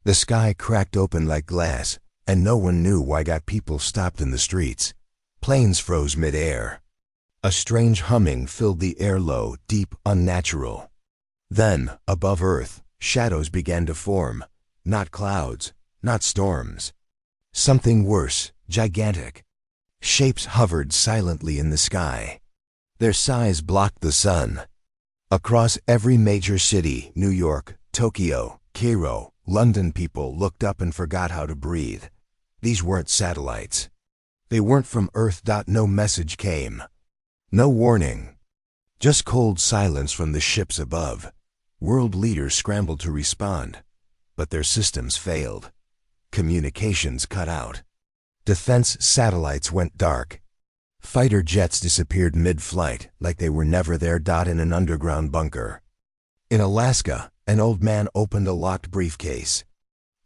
The sky cracked open like glass, and no one knew why people stopped in the streets. Planes froze mid-air. A strange humming filled the air, low, deep, unnatural. Then, above Earth, shadows began to form. Not clouds, not storms. Something worse, gigantic. Shapes hovered silently in the sky. Their size blocked the sun. Across every major city, New York, Tokyo, Cairo, London, people looked up and forgot how to breathe. These weren't satellites. They weren't from Earth. No message came. No warning. Just cold silence from the ships above. World leaders scrambled to respond, but their systems failed. Communications cut out. Defense satellites went dark. Fighter jets disappeared mid-flight like they were never there. In an underground bunker. In Alaska, an old man opened a locked briefcase.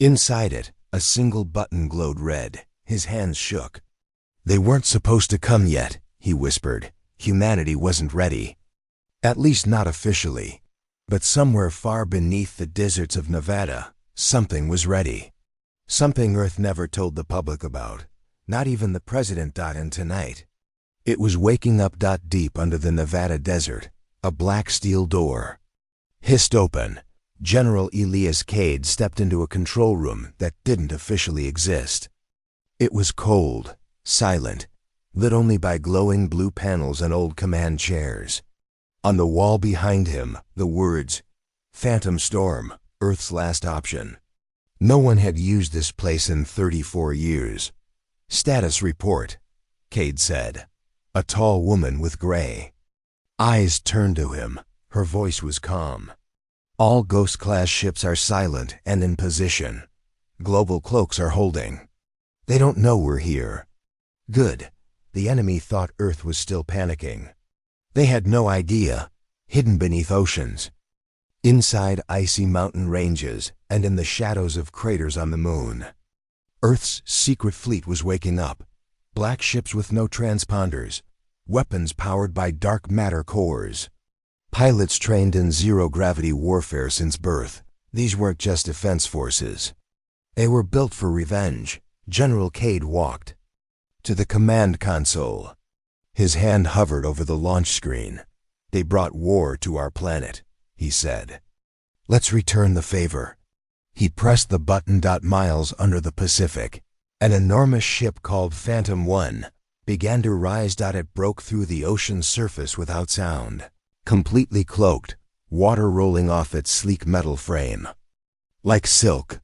Inside it, a single button glowed red. His hands shook. "They weren't supposed to come yet," he whispered. "Humanity wasn't ready. At least not officially. But somewhere far beneath the deserts of Nevada, something was ready. Something Earth never told the public about. Not even the president. And tonight, it was waking up. Deep under the Nevada desert, a black steel door hissed open. General Elias Cade stepped into a control room that didn't officially exist. It was cold, silent, lit only by glowing blue panels and old command chairs. On the wall behind him, the words, "Phantom Storm, Earth's last option." No one had used this place in 34 years. "Status report," Cade said. A tall woman with gray eyes turned to him. Her voice was calm. "All Ghost-class ships are silent and in position. Global cloaks are holding. They don't know we're here." Good. The enemy thought Earth was still panicking. They had no idea. Hidden beneath oceans, inside icy mountain ranges, and in the shadows of craters on the moon, Earth's secret fleet was waking up. Black ships with no transponders, weapons powered by dark matter cores. Pilots trained in zero-gravity warfare since birth. These weren't just defense forces. They were built for revenge. General Cade walked to the command console. His hand hovered over the launch screen. "They brought war to our planet," he said. "Let's return the favor." He pressed the button. Miles under the Pacific, an enormous ship called Phantom 1 began to rise. It broke through the ocean's surface without sound. Completely cloaked, water rolling off its sleek metal frame. Like silk.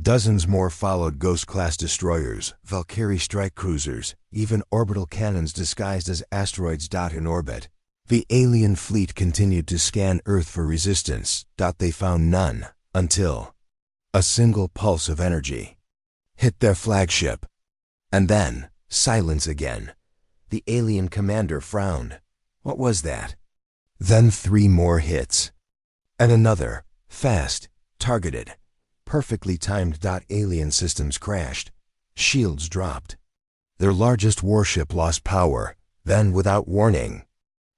Dozens more followed. Ghost-class destroyers, Valkyrie strike cruisers, even orbital cannons disguised as asteroids. In orbit, the alien fleet continued to scan Earth for resistance. They found none, until a single pulse of energy hit their flagship. And then, silence again. The alien commander frowned. What was that? Then 3 more hits. And another, fast, targeted, perfectly timed. Alien systems crashed. Shields dropped. Their largest warship lost power. Then, without warning,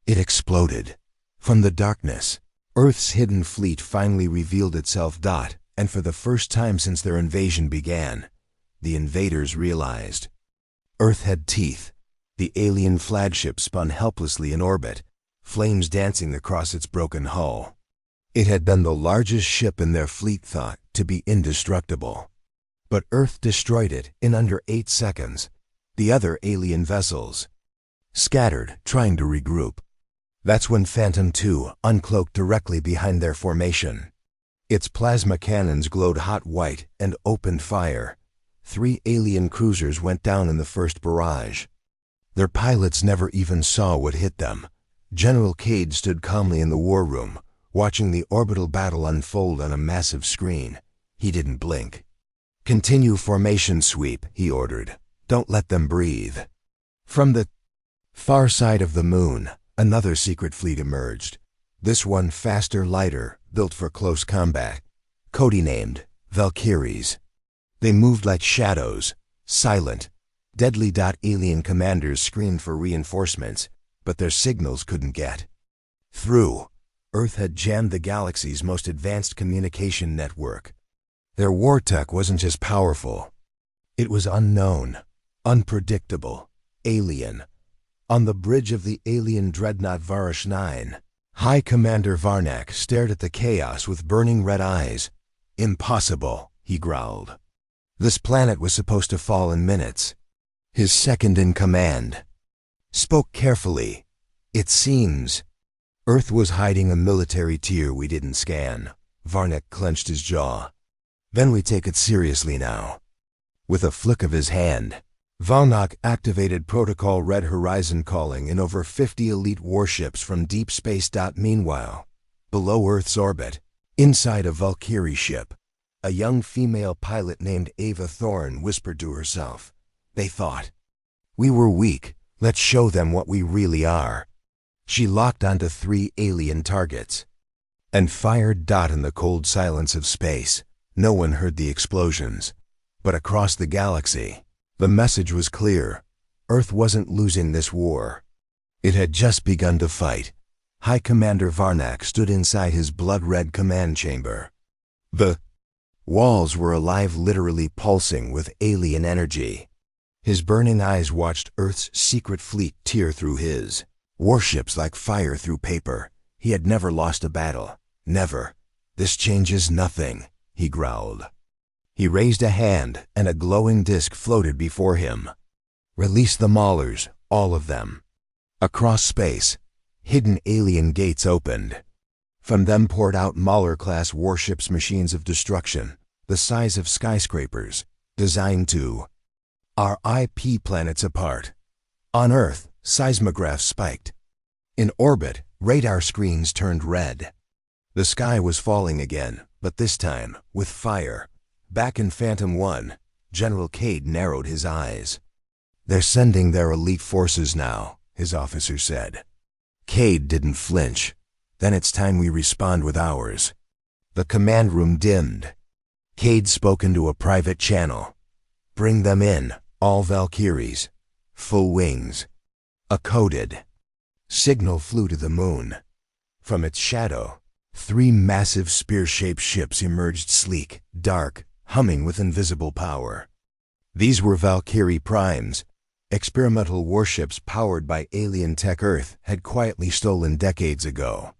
it exploded. From the darkness, Earth's hidden fleet finally revealed itself. And for the first time since their invasion began, the invaders realized Earth had teeth. The alien flagship spun helplessly in orbit, flames dancing across its broken hull. It had been the largest ship in their fleet, thought to be indestructible. But Earth destroyed it in under 8 seconds. The other alien vessels scattered, trying to regroup. That's when Phantom 2 uncloaked directly behind their formation. Its plasma cannons glowed hot white and opened fire. 3 alien cruisers went down in the first barrage. Their pilots never even saw what hit them. General Cade stood calmly in the war room, watching the orbital battle unfold on a massive screen. He didn't blink. "Continue formation sweep," he ordered. "Don't let them breathe." From the far side of the moon, another secret fleet emerged. This one faster, lighter, built for close combat. Codenamed Valkyries. They moved like shadows, silent, deadly. Alien commanders screamed for reinforcements, but their signals couldn't get through. Earth had jammed the galaxy's most advanced communication network. Their war tech wasn't just powerful. It was unknown, unpredictable, alien. On the bridge of the alien dreadnought Varish 9, High Commander Varnak stared at the chaos with burning red eyes. "Impossible," he growled. This planet was supposed to fall in minutes. His second in command spoke carefully. "It seems Earth was hiding a military tier we didn't scan." Varnak clenched his jaw. "Then we take it seriously now." With a flick of his hand, Varnak activated Protocol Red Horizon calling in over 50 elite warships from deep space. Meanwhile, below Earth's orbit, inside a Valkyrie ship, a young female pilot named Ava Thorn whispered to herself. "They thought we were weak. Let's show them what we really are." She locked onto 3 alien targets and fired. In the cold silence of space, no one heard the explosions. But across the galaxy, the message was clear. Earth wasn't losing this war. It had just begun to fight. High Commander Varnak stood inside his blood-red command chamber. The walls were alive, literally pulsing with alien energy. His burning eyes watched Earth's secret fleet tear through his. Warships like fire through paper. He had never lost a battle. Never. "This changes nothing," he growled. He raised a hand, and a glowing disk floated before him. "Release the Maulers, all of them." Across space, hidden alien gates opened. From them poured out Mauler-class warships, machines of destruction, the size of skyscrapers, designed to RIP planets apart. On Earth, seismographs spiked. In orbit, radar screens turned red. The sky was falling again, but this time, with fire. Back in Phantom 1, General Cade narrowed his eyes. "They're sending their elite forces now," his officer said. Cade didn't flinch. "Then it's time we respond with ours." The command room dimmed. Cade spoke into a private channel. "Bring them in, all Valkyries. Full wings." A coded signal flew to the moon. From its shadow, 3 massive spear-shaped ships emerged, sleek, dark, humming with invisible power. These were Valkyrie primes, experimental warships powered by alien tech Earth had quietly stolen decades ago.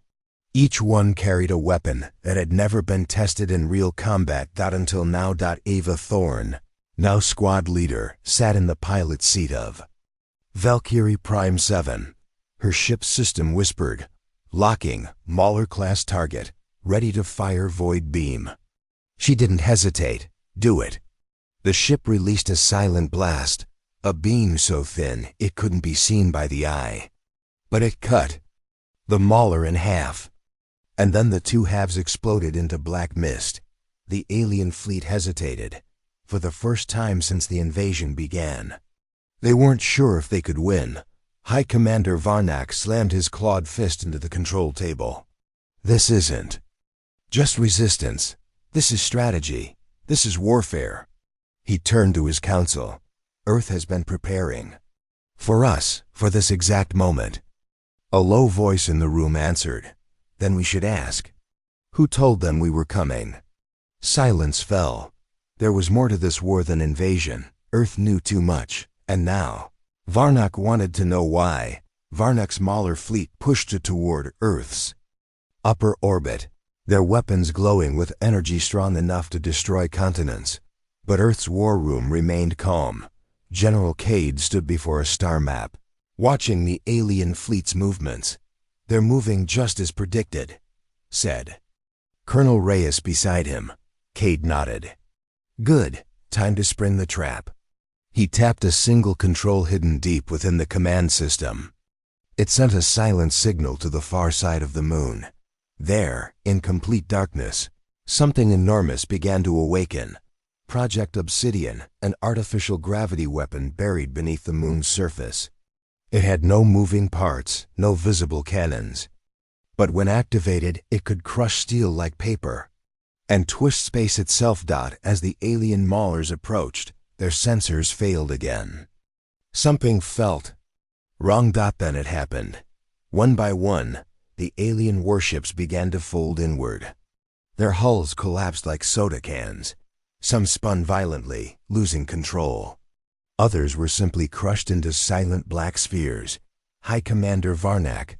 Each one carried a weapon that had never been tested in real combat. Until now. Ava Thorn, now squad leader, sat in the pilot's seat of Valkyrie Prime 7. Her ship's system whispered, "Locking, Mauler-class target, ready to fire void beam." She didn't hesitate. "Do it." The ship released a silent blast, a beam so thin it couldn't be seen by the eye. But it cut the Mauler in half. And then the 2 halves exploded into black mist. The alien fleet hesitated, for the first time since the invasion began. They weren't sure if they could win. High Commander Varnak slammed his clawed fist into the control table. "This isn't just resistance. This is strategy. This is warfare." He turned to his council. "Earth has been preparing for us, for this exact moment." A low voice in the room answered, "Then we should ask, who told them we were coming?" Silence fell. There was more to this war than invasion. Earth knew too much, and now Varnak wanted to know why. Varnak's Mauler fleet pushed it toward Earth's upper orbit, their weapons glowing with energy strong enough to destroy continents. But Earth's war room remained calm. General Cade stood before a star map, watching the alien fleet's movements. "They're moving just as predicted," said Colonel Reyes beside him. Cade nodded. "Good. Time to spring the trap." He tapped a single control hidden deep within the command system. It sent a silent signal to the far side of the moon. There, in complete darkness, something enormous began to awaken. Project Obsidian, an artificial gravity weapon buried beneath the moon's surface. It had no moving parts, no visible cannons. But when activated, it could crush steel like paper and twist space itself. As the alien Maulers approached, their sensors failed again. Something felt wrong. Then it happened. One by one, the alien warships began to fold inward. Their hulls collapsed like soda cans. Some spun violently, losing control. Others were simply crushed into silent black spheres. High Commander Varnak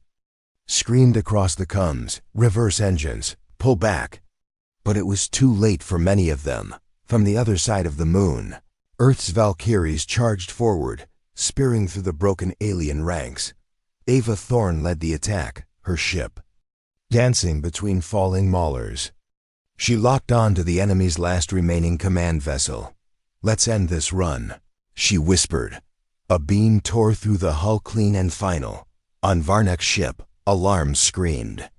screamed across the comms, "Reverse engines, pull back." But it was too late for many of them. From the other side of the moon, Earth's Valkyries charged forward, spearing through the broken alien ranks. Ava Thorn led the attack, her ship dancing between falling maulers. She locked on to the enemy's last remaining command vessel. "Let's end this run," she whispered. A beam tore through the hull clean and final. On Varnak's ship, alarms screamed.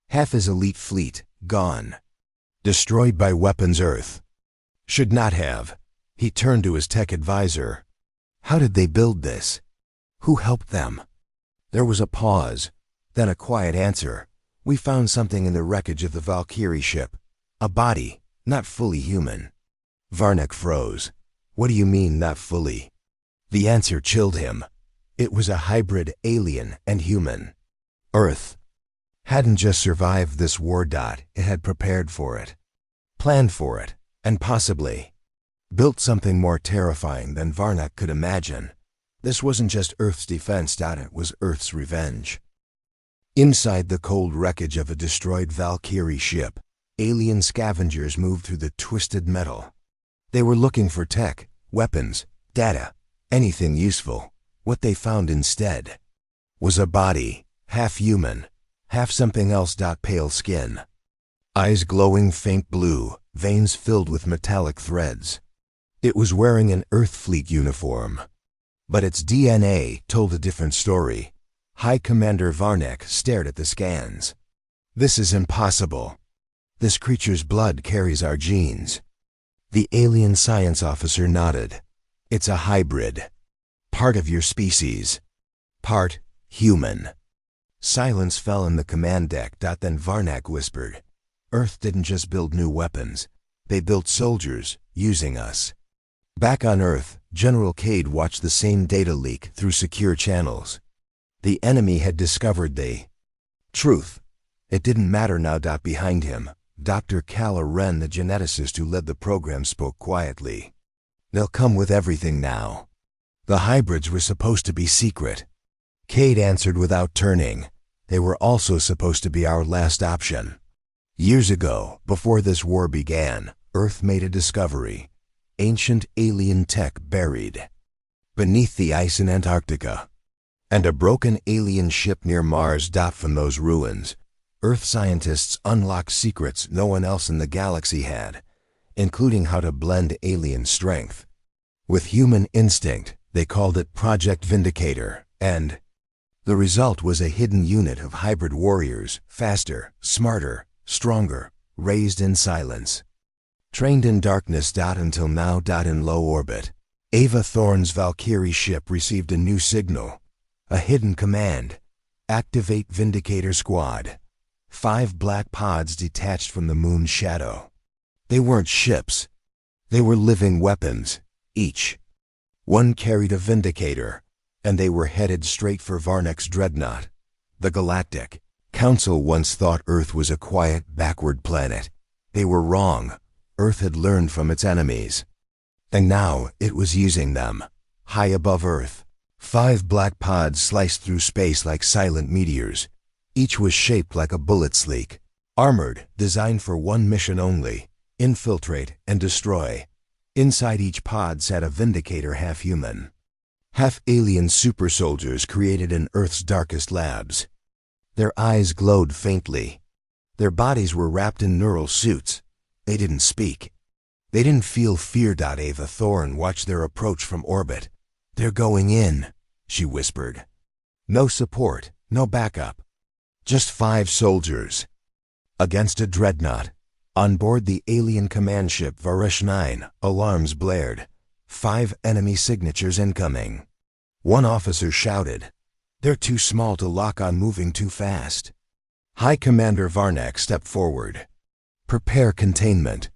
Half his elite fleet, gone. Destroyed by Weapons Earth. Should not have. He turned to his tech advisor. How did they build this? Who helped them? There was a pause, then a quiet answer. "We found something in the wreckage of the Valkyrie ship. A body, not fully human." Varnak froze. "What do you mean, not fully?" The answer chilled him. It was a hybrid alien and human. Earth hadn't just survived this war. It had prepared for it, planned for it, and possibly built something more terrifying than Varnak could imagine. This wasn't just Earth's defense. It was Earth's revenge. Inside the cold wreckage of a destroyed Valkyrie ship, alien scavengers moved through the twisted metal. They were looking for tech, weapons, data, anything useful. What they found instead was a body, half human, half something else. Pale skin, eyes glowing faint blue, veins filled with metallic threads. It was wearing an Earth Fleet uniform. But its DNA told a different story. High Commander Varnak stared at the scans. "This is impossible. This creature's blood carries our genes." The alien science officer nodded. "It's a hybrid. Part of your species. Part human." Silence fell in the command deck. Then Varnak whispered, "Earth didn't just build new weapons. They built soldiers, using us." Back on Earth, General Cade watched the same data leak through secure channels. The enemy had discovered the truth. It didn't matter now. Behind him, Dr. Kala Ren, the geneticist who led the program, spoke quietly. "They'll come with everything now. The hybrids were supposed to be secret." Cade answered without turning. "They were also supposed to be our last option." Years ago, before this war began, Earth made a discovery. Ancient alien tech buried beneath the ice in Antarctica. And a broken alien ship near Mars. From those ruins, Earth scientists unlocked secrets no one else in the galaxy had, including how to blend alien strength with human instinct. They called it Project Vindicator, and the result was a hidden unit of hybrid warriors, faster, smarter, stronger, raised in silence, trained in darkness. Until now. In low orbit, Ava Thorn's Valkyrie ship received a new signal. A hidden command: "Activate Vindicator Squad." 5 black pods detached from the moon's shadow. They weren't ships. They were living weapons, each one carried a Vindicator, and they were headed straight for Varnak's dreadnought, the Galactic. Council once thought Earth was a quiet, backward planet. They were wrong. Earth had learned from its enemies, and now it was using them. High above Earth, 5 black pods sliced through space like silent meteors. Each was shaped like a bullet sleek, armored, designed for one mission only: infiltrate and destroy. Inside each pod sat a Vindicator, half human, half alien super soldiers created in Earth's darkest labs. Their eyes glowed faintly. Their bodies were wrapped in neural suits. They didn't speak. They didn't feel fear. Ava Thorn watched their approach from orbit. "They're going in," she whispered. "No support, no backup. Just 5 soldiers against a dreadnought." On board the alien command ship Varish 9, alarms blared. 5 enemy signatures incoming. One officer shouted, "They're too small to lock on, moving too fast." High Commander Varnak stepped forward. "Prepare containment.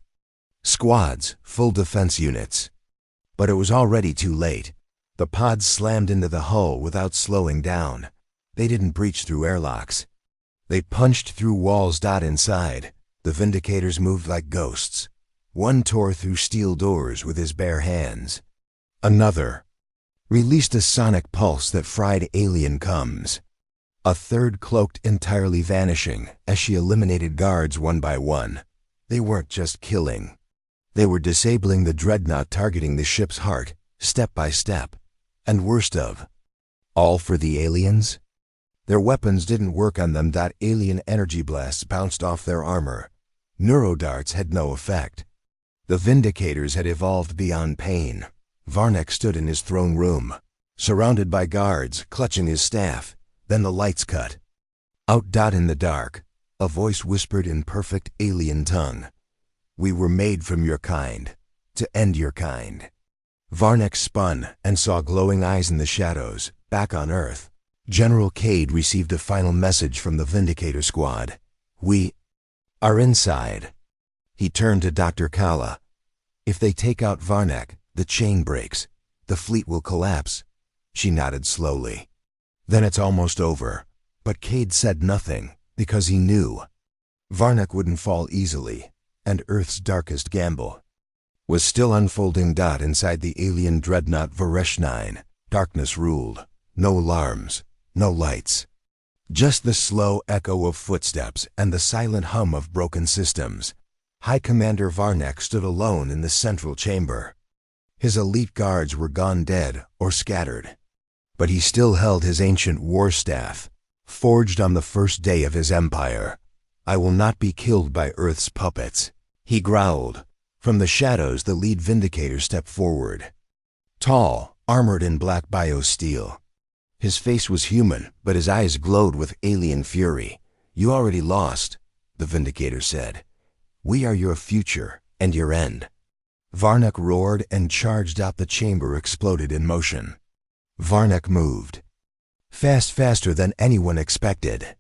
Squads, full defense units." But it was already too late. The pods slammed into the hull without slowing down. They didn't breach through airlocks. They punched through walls. Inside, the Vindicators moved like ghosts. One tore through steel doors with his bare hands. Another released a sonic pulse that fried alien cums. A third cloaked entirely vanishing as she eliminated guards one by one. They weren't just killing. They were disabling the dreadnought, targeting the ship's heart, step by step. And worst of all for the aliens? Their weapons didn't work on them. Alien energy blasts bounced off their armor. Neurodarts had no effect. The Vindicators had evolved beyond pain. Varnak stood in his throne room, surrounded by guards, clutching his staff. Then the lights cut. Out. In the dark, a voice whispered in perfect alien tongue, "We were made from your kind, to end your kind." Varnak spun and saw glowing eyes in the shadows. Back on Earth, General Cade received a final message from the Vindicator squad. "We are inside." He turned to Dr. Kala. "If they take out Varnak, the chain breaks. The fleet will collapse." She nodded slowly. "Then it's almost over." But Cade said nothing, because he knew Varnak wouldn't fall easily, and Earth's darkest gamble was still unfolding. Inside the alien dreadnought Varesh-9, darkness ruled. No alarms, no lights. Just the slow echo of footsteps and the silent hum of broken systems. High Commander Varnak stood alone in the central chamber. His elite guards were gone, dead or scattered. But he still held his ancient war staff, forged on the first day of his empire. "I will not be killed by Earth's puppets," he growled. From the shadows, the lead Vindicator stepped forward. Tall, armored in black biosteel. His face was human, but his eyes glowed with alien fury. "You already lost," the Vindicator said. "We are your future and your end." Varnak roared and charged out. The chamber exploded in motion. Varnak moved. Faster than anyone expected.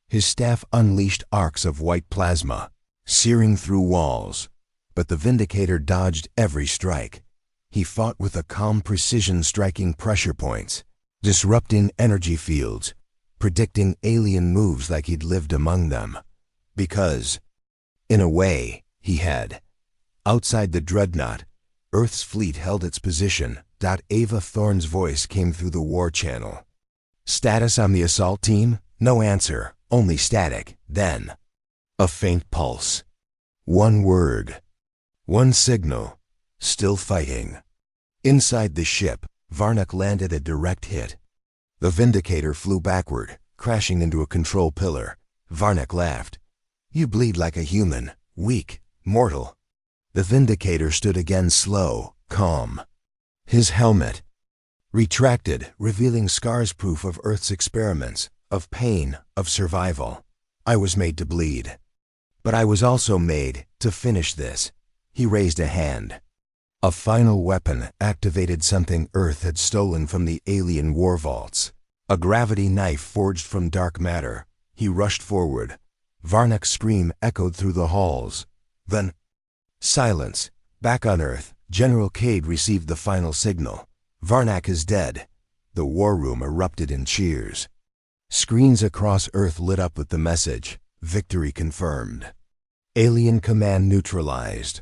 His staff unleashed arcs of white plasma, searing through walls. But the Vindicator dodged every strike. He fought with a calm precision, striking pressure points, disrupting energy fields, predicting alien moves like he'd lived among them. Because, in a way, he had. Outside the dreadnought, Earth's fleet held its position. Ava Thorn's voice came through the war channel. "Status on the assault team?" No answer, only static. Then, a faint pulse. One word. One signal. "Still fighting." Inside the ship, Varnak landed a direct hit. The Vindicator flew backward, crashing into a control pillar. Varnak laughed. "You bleed like a human, weak, mortal." The Vindicator stood again, slow, calm. His helmet retracted, revealing scars, proof of Earth's experiments, of pain, of survival. "I was made to bleed. But I was also made to finish this." He raised a hand. A final weapon activated, something Earth had stolen from the alien war vaults. A gravity knife forged from dark matter. He rushed forward. Varnak's scream echoed through the halls. Then, silence. Back on Earth, General Cade received the final signal. "Varnak is dead." The war room erupted in cheers. Screens across Earth lit up with the message, "Victory confirmed. Alien command neutralized."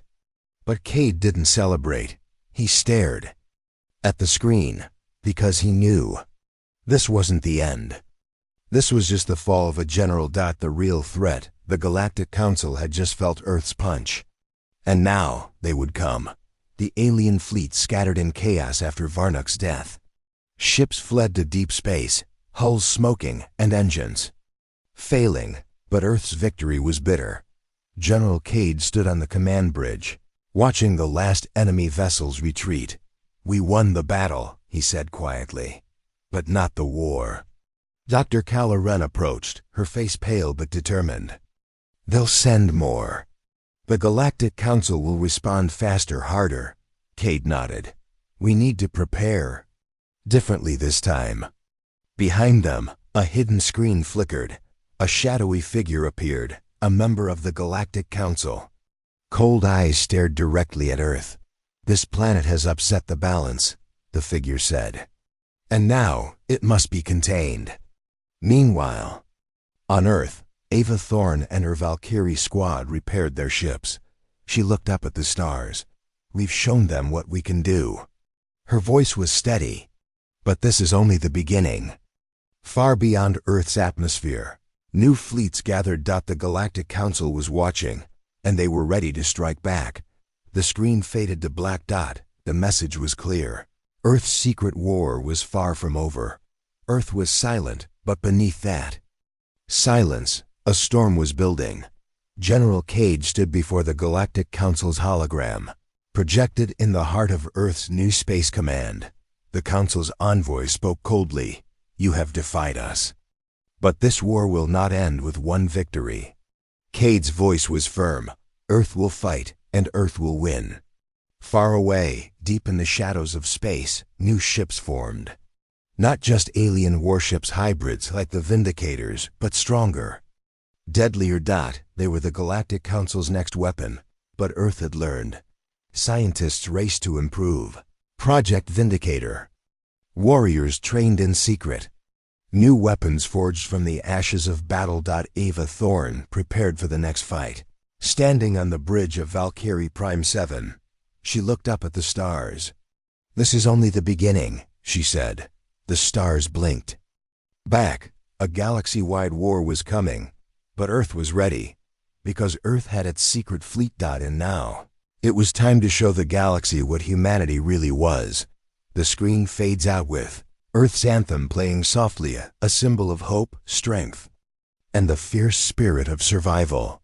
But Cade didn't celebrate. He stared at the screen, because he knew this wasn't the end. This was just the fall of a general. The real threat, the Galactic Council, had just felt Earth's punch. And now they would come. The alien fleet scattered in chaos after Varnak's death. Ships fled to deep space, hulls smoking, and engines failing. But Earth's victory was bitter. General Cade stood on the command bridge, watching the last enemy vessels retreat. "We won the battle," he said quietly, "but not the war." Dr. Kala approached, her face pale but determined. "They'll send more. The Galactic Council will respond faster, harder." Cade nodded. "We need to prepare differently this time." Behind them, a hidden screen flickered. A shadowy figure appeared, a member of the Galactic Council. Cold eyes stared directly at Earth. "This planet has upset the balance," the figure said. "And now it must be contained." Meanwhile, on Earth, Ava Thorn and her Valkyrie squad repaired their ships. She looked up at the stars. We've shown them what we can do. Her voice was steady. But this is only the beginning. Far beyond Earth's atmosphere, new fleets gathered. The Galactic Council was watching, and they were ready to strike back. The screen faded to black. The message was clear. Earth's secret war was far from over. Earth was silent, but beneath that silence, a storm was building. General Cage stood before the Galactic Council's hologram, projected in the heart of Earth's new space command. The Council's envoy spoke coldly. You have defied us. But this war will not end with one victory. Cade's voice was firm. Earth will fight, and Earth will win. Far away, deep in the shadows of space, new ships formed. Not just alien warships, hybrids like the Vindicators, but stronger. Deadlier. They were the Galactic Council's next weapon, but Earth had learned. Scientists raced to improve. Project Vindicator. Warriors trained in secret. New weapons forged from the ashes of battle. Ava Thorn prepared for the next fight. Standing on the bridge of Valkyrie Prime 7, she looked up at the stars. This is only the beginning, she said. The stars blinked. Back, a galaxy-wide war was coming, but Earth was ready, because Earth had its secret fleet. And now, it was time to show the galaxy what humanity really was. The screen fades out with Earth's anthem playing softly, a symbol of hope, strength, and the fierce spirit of survival.